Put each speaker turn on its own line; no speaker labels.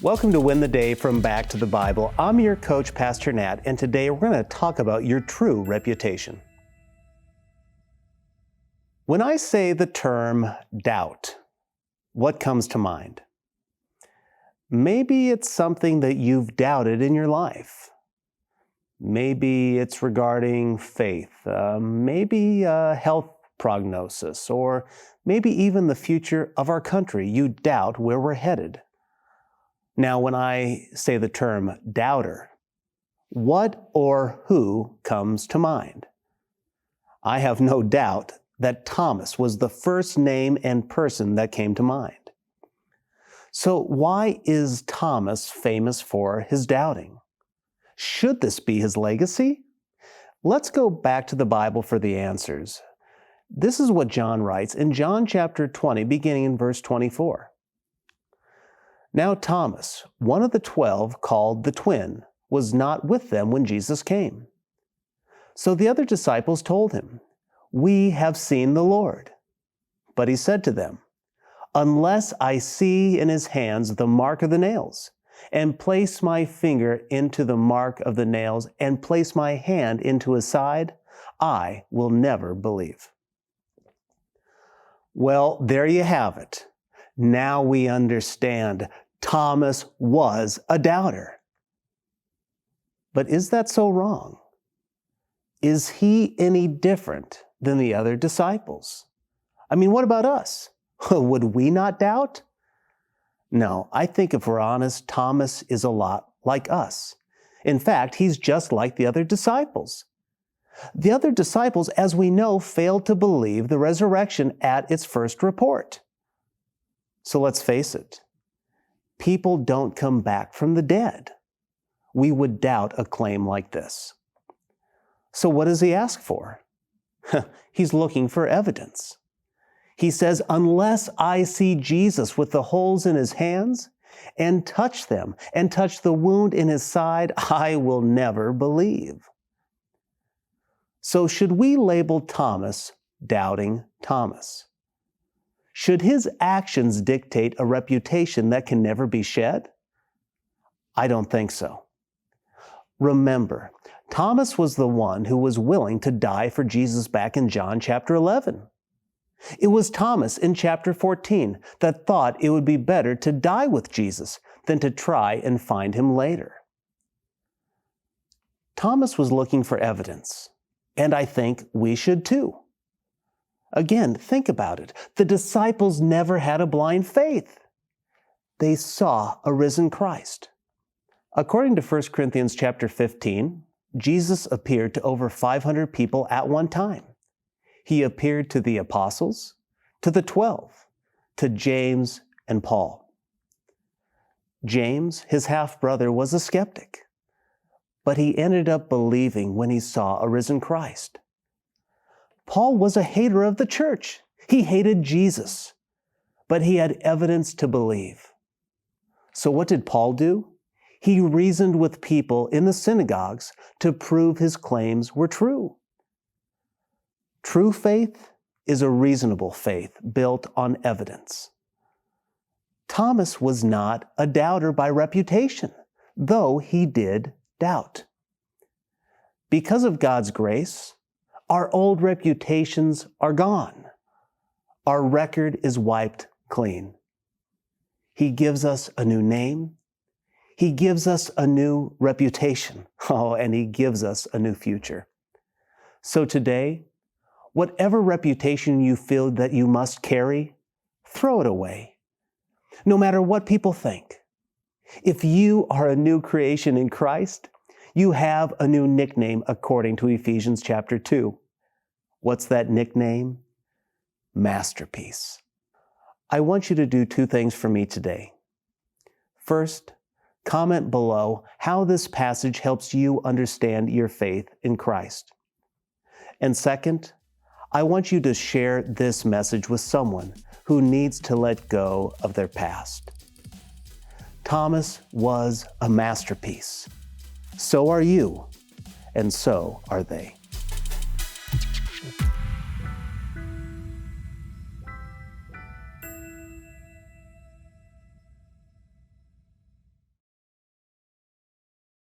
Welcome to Win the Day from Back to the Bible. I'm your coach, Pastor Nat, and today we're going to talk about your true reputation. When I say the term doubt, what comes to mind? Maybe it's something that you've doubted in your life. Maybe it's regarding faith, maybe a health prognosis, or maybe even the future of our country. You doubt where we're headed. Now, when I say the term doubter, what or who comes to mind? I have no doubt that Thomas was the first name and person that came to mind. So why is Thomas famous for his doubting? Should this be his legacy? Let's go back to the Bible for the answers. This is what John writes in John chapter 20, beginning in verse 24. Now Thomas, one of the 12, called the twin, was not with them when Jesus came. So the other disciples told him, "We have seen the Lord." But he said to them, "Unless I see in his hands the mark of the nails, and place my finger into the mark of the nails, and place my hand into his side, I will never believe." Well, there you have it. Now we understand Thomas was a doubter. But is that so wrong? Is he any different than the other disciples? I mean, what about us? Would we not doubt? No, I think if we're honest, Thomas is a lot like us. In fact, he's just like the other disciples. The other disciples, as we know, failed to believe the resurrection at its first report. So let's face it, people don't come back from the dead. We would doubt a claim like this. So what does he ask for? He's looking for evidence. He says, "Unless I see Jesus with the holes in his hands and touch them and touch the wound in his side, I will never believe." So should we label Thomas doubting Thomas? Should his actions dictate a reputation that can never be shed? I don't think so. Remember, Thomas was the one who was willing to die for Jesus back in John chapter 11. It was Thomas in chapter 14 that thought it would be better to die with Jesus than to try and find him later. Thomas was looking for evidence, and I think we should too. Again, think about it. The disciples never had a blind faith. They saw a risen Christ. According to 1 Corinthians chapter 15, Jesus appeared to over 500 people at one time. He appeared to the apostles, to the 12, to James and Paul. James, his half-brother, was a skeptic, but he ended up believing when he saw a risen Christ. Paul was a hater of the church. He hated Jesus, but he had evidence to believe. So what did Paul do? He reasoned with people in the synagogues to prove his claims were true. True faith is a reasonable faith built on evidence. Thomas was not a doubter by reputation, though he did doubt. Because of God's grace, our old reputations are gone. Our record is wiped clean. He gives us a new name. He gives us a new reputation. And he gives us a new future. So today, whatever reputation you feel that you must carry, throw it away. No matter what people think. If you are a new creation in Christ, you have a new nickname according to Ephesians chapter 2. What's that nickname? Masterpiece. I want you to do two things for me today. First, comment below how this passage helps you understand your faith in Christ. And second, I want you to share this message with someone who needs to let go of their past. Thomas was a masterpiece. So are you, and so are they.